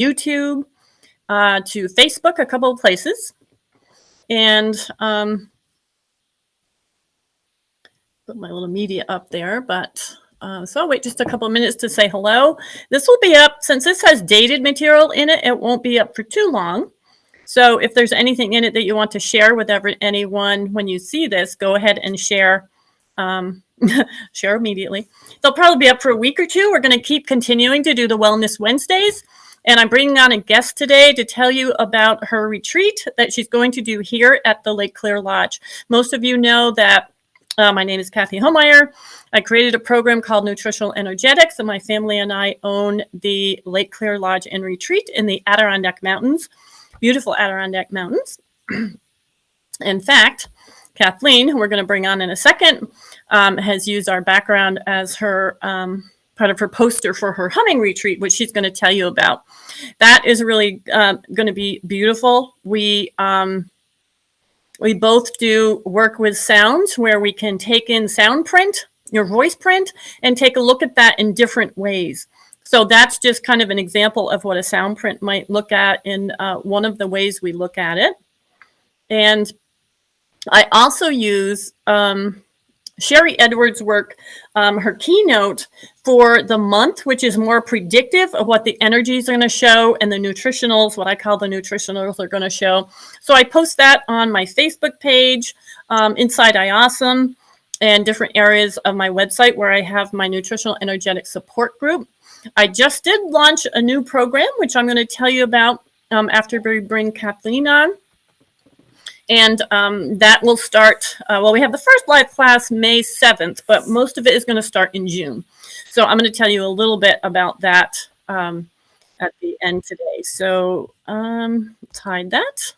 YouTube, to Facebook, a couple of places. And put my little media up there, but so I'll wait just a couple of minutes to say hello. This will be up, since this has dated material in it, it won't be up for too long. So if there's anything in it that you want to share with anyone when you see this, go ahead and share. Share immediately. They'll probably be up for a week or two. We're going to keep continuing to do the Wellness Wednesdays. And I'm bringing on a guest today to tell you about her retreat that she's going to do here at the Lake Clear Lodge. Most of you know that my name is Kathy Homeyer. I created a program called Nutritional Energetics, and my family and I own the Lake Clear Lodge and Retreat in the Adirondack Mountains, beautiful Adirondack Mountains. In fact, Kathleen, who we're going to bring on in a second, has used our background as her part of her poster for her humming retreat, which she's going to tell you about. That is really going to be beautiful. We both do work with sounds where we can take in sound print, your voice print, and take a look at that in different ways. So that's just kind of an example of what a sound print might look at in one of the ways we look at it. And I also use Sherry Edwards' work, her keynote for the month, which is more predictive of what the energies are going to show, and the nutritionals, what I call the nutritionals, are going to show. So I post that on my Facebook page, Inside iAwesome, and different areas of my website where I have my nutritional energetic support group. I just did launch a new program, which I'm going to tell you about after we bring Kathleen on. And that will start, well, we have the first live class May 7th, but most of it is going to start in June. So I'm going to tell you a little bit about that at the end today. So let's hide that.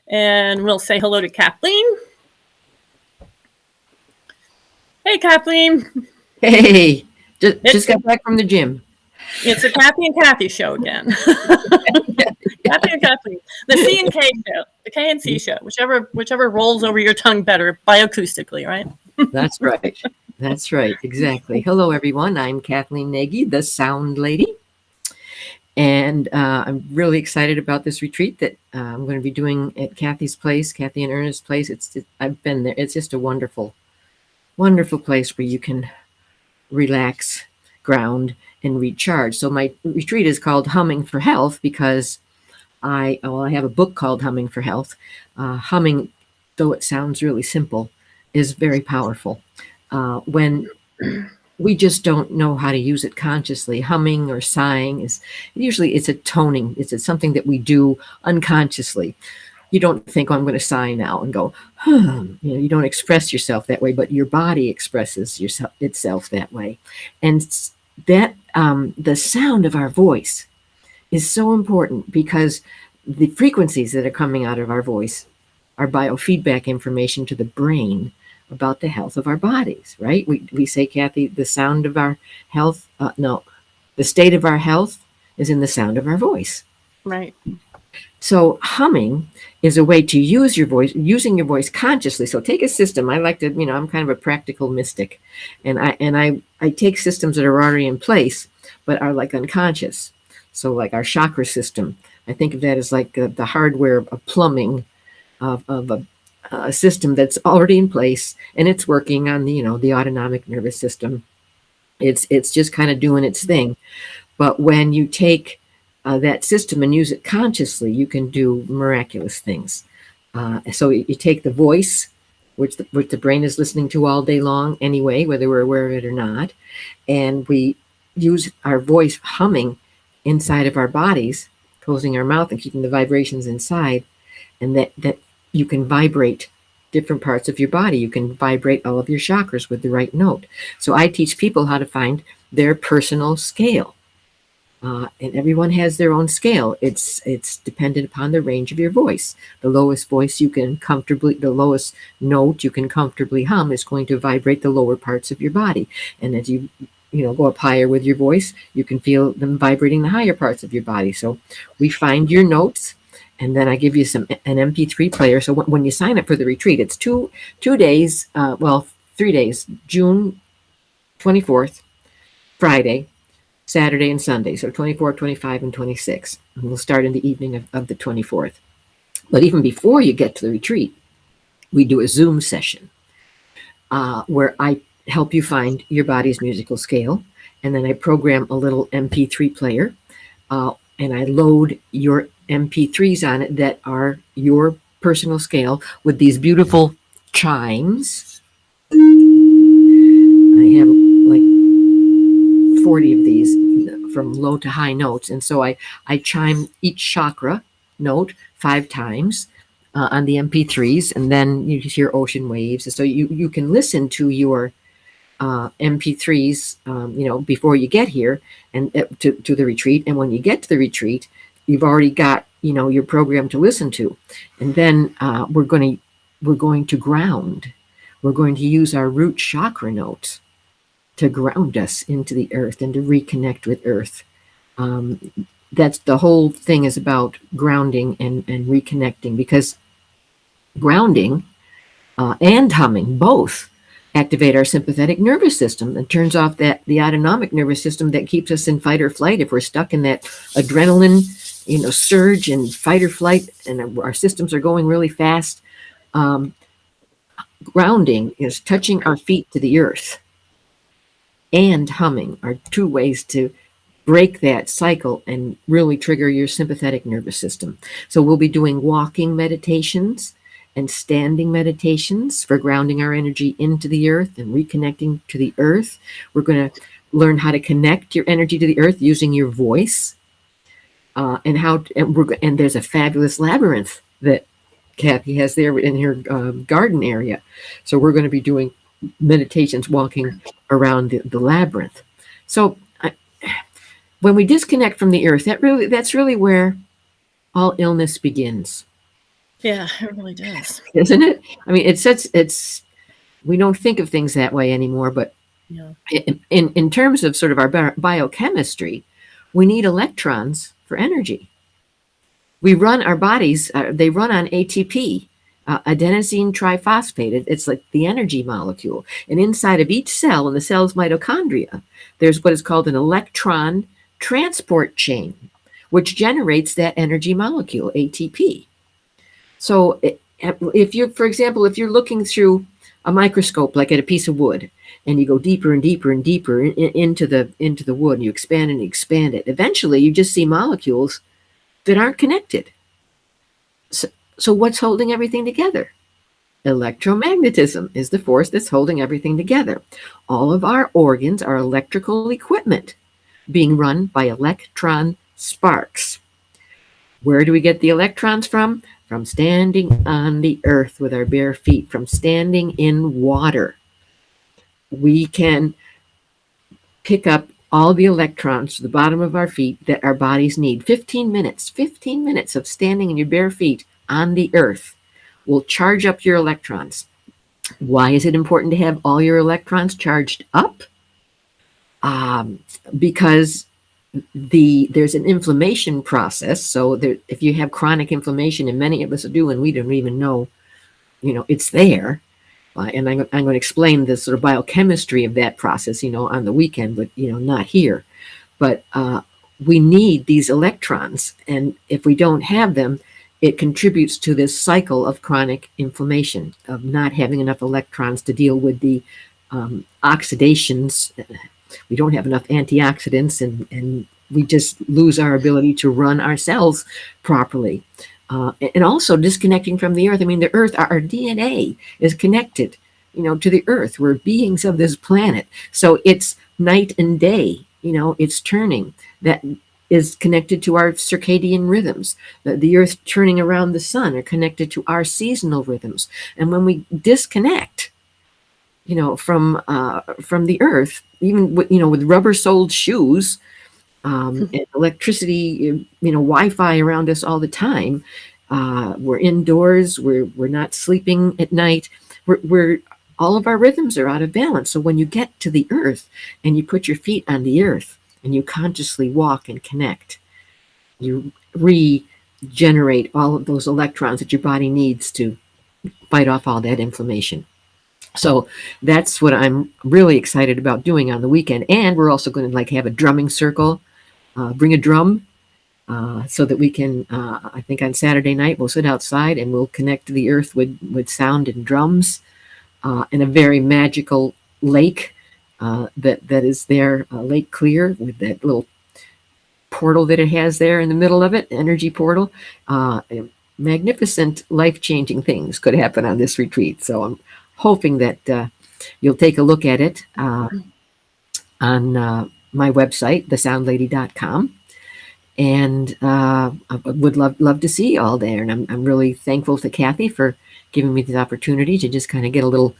And we'll say hello to Kathleen. Hey, Kathleen. Hey, just got back from the gym. It's a Kathy and Kathy show again. Kathy and Kathleen. The C and K show, the K and C show, whichever rolls over your tongue better bioacoustically, right? That's right. That's right. Exactly. Hello, everyone. I'm Kathleen Nagy, the Sound Lady. And I'm really excited about this retreat that I'm going to be doing at Kathy's place, Kathy and Ernest's place. I've been there. It's just a wonderful, wonderful place where you can relax, ground, and recharge. So my retreat is called Humming for Health because I have a book called Humming for Health. Humming, though it sounds really simple, is very powerful. When we just don't know how to use it consciously, humming or sighing it's a toning. It's something that we do unconsciously. You don't think, oh, I'm going to sigh now and go, you don't express yourself that way, but your body expresses itself that way. And that the sound of our voice is so important because the frequencies that are coming out of our voice are biofeedback information to the brain about the health of our bodies, right? We say, Kathy, the sound of our health, the state of our health is in the sound of our voice. Right. So humming is a way to use your voice, using your voice consciously. So take a system. I like to, I'm kind of a practical mystic, and I take systems that are already in place, but are like unconscious. So like our chakra system, I think of that as like the hardware of plumbing of a system that's already in place, and it's working on the autonomic nervous system. It's just kind of doing its thing. But when you take that system and use it consciously, you can do miraculous things. So you take the voice, which the brain is listening to all day long anyway, whether we're aware of it or not, and we use our voice humming inside of our bodies, closing our mouth and keeping the vibrations inside, and that you can vibrate different parts of your body. You can vibrate all of your chakras with the right note. So I teach people how to find their personal scale. And everyone has their own scale. It's dependent upon the range of your voice. The lowest note you can comfortably hum is going to vibrate the lower parts of your body. And as you go up higher with your voice, you can feel them vibrating the higher parts of your body. So we find your notes, and then I give you an MP3 player. So when you sign up for the retreat, it's 2 days, 3 days, June 24th, Friday, Saturday and Sunday. So 24, 25, and 26. And we'll start in the evening of the 24th. But even before you get to the retreat, we do a Zoom session where I help you find your body's musical scale. And then I program a little MP3 player and I load your MP3s on it that are your personal scale with these beautiful chimes. I have like 40 of these from low to high notes. And so I chime each chakra note 5 times on the MP3s, and then you hear ocean waves. And so you can listen to your MP3s, before you get here and to the retreat. And when you get to the retreat, you've already got, your program to listen to. And then we're going to ground. We're going to use our root chakra notes to ground us into the earth and to reconnect with earth. That's the whole thing, is about grounding and reconnecting, because grounding and humming both activate our sympathetic nervous system and turns off the autonomic nervous system that keeps us in fight or flight. If we're stuck in that adrenaline, surge and fight or flight, and our systems are going really fast, grounding is touching our feet to the earth, and humming are 2 ways to break that cycle and really trigger your sympathetic nervous system. So we'll be doing walking meditations and standing meditations for grounding our energy into the earth and reconnecting to the earth. We're going to learn how to connect your energy to the earth using your voice, and there's a fabulous labyrinth that Kathy has there in her garden area. So we're going to be doing meditations walking around the labyrinth. So when we disconnect from the earth, that's really where all illness begins. Yeah, it really does. Isn't it? I mean, it's we don't think of things that way anymore, but Yeah. in terms of sort of our biochemistry, we need electrons for energy. We run our bodies, they run on ATP, adenosine triphosphate. It's like the energy molecule. And inside of each cell, in the cell's mitochondria, there's what is called an electron transport chain, which generates that energy molecule, ATP. So if you're looking through a microscope, like at a piece of wood, and you go deeper and deeper and deeper into the wood, and you expand it, eventually you just see molecules that aren't connected. So what's holding everything together? Electromagnetism is the force that's holding everything together. All of our organs are electrical equipment being run by electron sparks. Where do we get the electrons from? From standing on the earth with our bare feet, from standing in water. We can pick up all the electrons to the bottom of our feet that our bodies need. 15 minutes of standing in your bare feet on the earth will charge up your electrons. Why is it important to have all your electrons charged up? Because there's an inflammation process. So if you have chronic inflammation, and many of us do, and we don't even know, it's there. And I'm going to explain the sort of biochemistry of that process, on the weekend, but, not here. But we need these electrons. And if we don't have them, it contributes to this cycle of chronic inflammation, of not having enough electrons to deal with the oxidations. We don't have enough antioxidants, and we just lose our ability to run our cells properly. And also disconnecting from the earth. I mean, the earth, our DNA is connected, to the earth. We're beings of this planet. So it's night and day, it's turning. That is connected to our circadian rhythms. The earth turning around the sun are connected to our seasonal rhythms. And when we disconnect, from the earth, even with rubber-soled shoes, and electricity, Wi-Fi around us all the time. We're indoors. We're not sleeping at night. We're all of our rhythms are out of balance. So when you get to the earth and you put your feet on the earth and you consciously walk and connect, you regenerate all of those electrons that your body needs to fight off all that inflammation. So that's what I'm really excited about doing on the weekend. And we're also going to like have a drumming circle, bring a drum so that we can, I think on Saturday night, we'll sit outside and we'll connect to the earth with sound and drums in a very magical lake that is there, Lake Clear, with that little portal that it has there in the middle of it, energy portal. Magnificent, life-changing things could happen on this retreat. So I'm hoping that you'll take a look at it on my website, thesoundlady.com. And I would love to see you all there. And I'm really thankful to Kathy for giving me this opportunity to just kind of get a little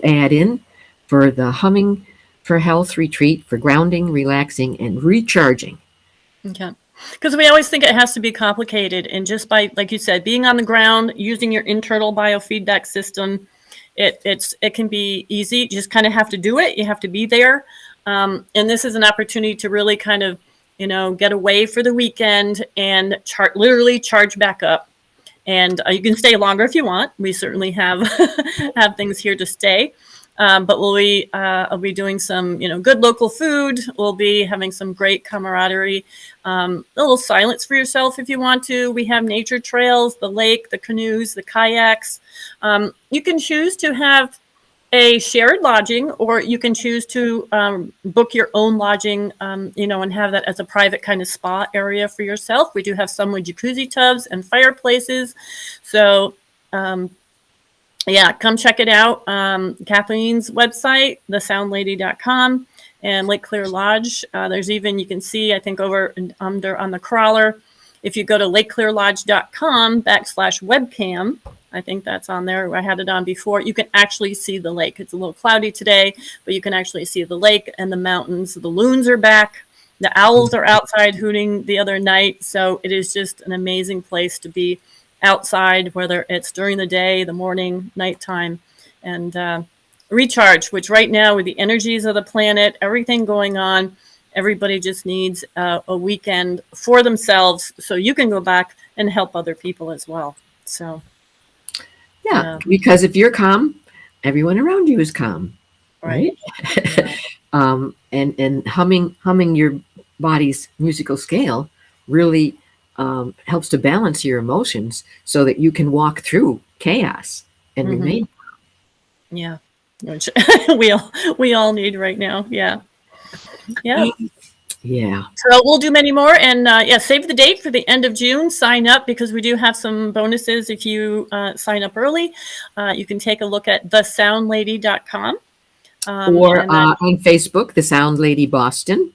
add in for the Humming for Health retreat for grounding, relaxing, and recharging. Okay. Because we always think it has to be complicated. And just by, like you said, being on the ground, using your internal biofeedback system, it can be easy. You just kind of have to do it. You have to be there. And this is an opportunity to really kind of, get away for the weekend and literally charge back up. And you can stay longer if you want. We certainly have have things here to stay. But I'll be doing some, good local food. We'll be having some great camaraderie. A little silence for yourself if you want to. We have nature trails, the lake, the canoes, the kayaks. You can choose to have a shared lodging, or you can choose to book your own lodging, and have that as a private kind of spa area for yourself. We do have some with jacuzzi tubs and fireplaces. So, yeah, come check it out. Kathleen's website, thesoundlady.com, and Lake Clear Lodge. There's even, you can see, I think over under on the crawler, if you go to lakeclearlodge.com/webcam, I think that's on there. I had it on before. You can actually see the lake. It's a little cloudy today, but you can actually see the lake and the mountains. The loons are back. The owls are outside hooting the other night. So it is just an amazing place to be outside, whether it's during the day, the morning, nighttime, and recharge, which right now with the energies of the planet, everything going on, everybody just needs a weekend for themselves so you can go back and help other people as well. So, yeah, because if you're calm, everyone around you is calm, right? Yeah. And humming your body's musical scale really helps to balance your emotions so that you can walk through chaos and remain. Yeah, which we all need right now. Yeah. Yeah. So we'll do many more, and save the date for the end of June. Sign up because we do have some bonuses if you sign up early. You can take a look at thesoundlady.com. Or on Facebook, The Sound Lady Boston.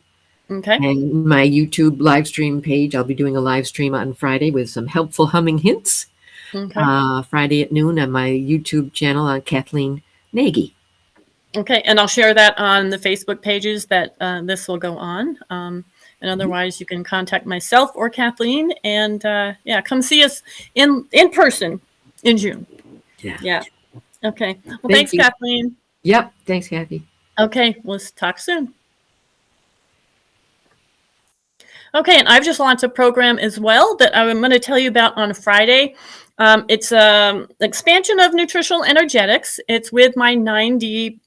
Okay. And my YouTube live stream page, I'll be doing a live stream on Friday with some helpful humming hints. Okay. Friday at noon on my YouTube channel on Kathleen Nagy. Okay, and I'll share that on the Facebook pages that this will go on. And otherwise, you can contact myself or Kathleen, and come see us in person in June. Yeah. Okay. Well, thanks, Kathleen. Yep. Thanks, Kathy. Okay, let's talk soon. Okay, and I've just launched a program as well that I'm going to tell you about on Friday. It's an expansion of nutritional energetics. It's with my 9D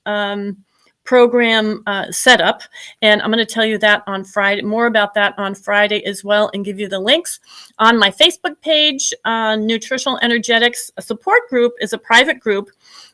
program setup, and I'm going to tell you that on Friday, more about that on Friday as well, and give you the links on my Facebook page. Nutritional Energetics Support Group is a private group.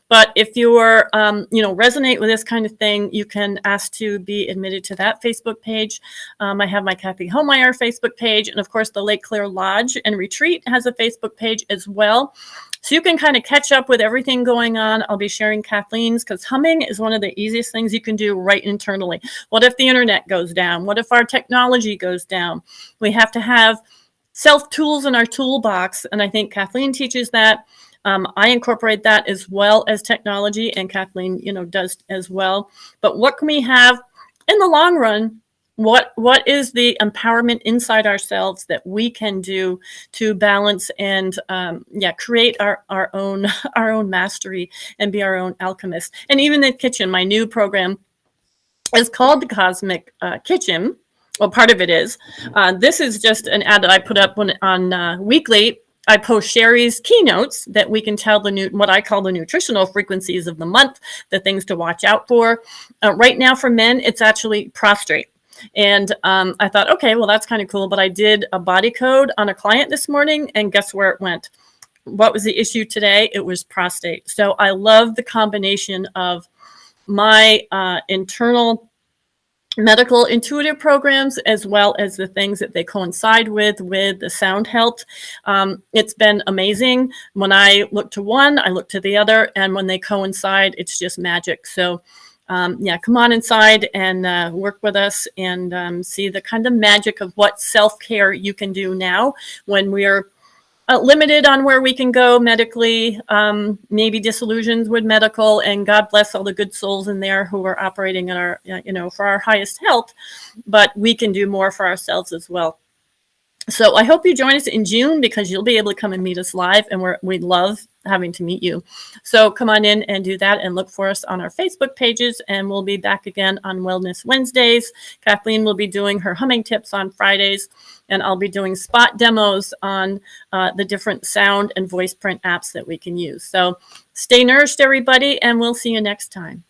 But if you're, resonate with this kind of thing, you can ask to be admitted to that Facebook page. I have my Kathy Homeyer Facebook page, and of course, the Lake Clear Lodge and Retreat has a Facebook page as well. So you can kind of catch up with everything going on. I'll be sharing Kathleen's, because humming is one of the easiest things you can do right internally. What if the internet goes down? What if our technology goes down? We have to have self-tools in our toolbox, and I think Kathleen teaches that. I incorporate that as well as technology, and Kathleen, does as well. But what can we have in the long run? What is the empowerment inside ourselves that we can do to balance and create our own mastery and be our own alchemist? And even the kitchen, my new program is called the Cosmic Kitchen. Well, part of it is. This is just an ad that I put up on weekly. I post Sherry's keynotes that we can tell what I call the nutritional frequencies of the month, the things to watch out for. Right now for men, it's actually prostrate. And I thought, okay, well, that's kind of cool. But I did a body code on a client this morning, and guess where it went? What was the issue today? It was prostate. So I love the combination of my internal medical intuitive programs as well as the things that they coincide with the sound health. It's been amazing. When I look to one, I look to the other, and when they coincide, it's just magic. So yeah, come on inside and work with us and see the kind of magic of what self-care you can do now when we're limited on where we can go medically, maybe disillusioned with medical, and God bless all the good souls in there who are operating in our, for our highest health, but we can do more for ourselves as well. So I hope you join us in June, because you'll be able to come and meet us live, and we love having to meet you. So come on in and do that, and look for us on our Facebook pages, and we'll be back again on Wellness Wednesdays. Kathleen will be doing her humming tips on Fridays, and I'll be doing spot demos on the different sound and voice print apps that we can use. So stay nourished, everybody, and we'll see you next time.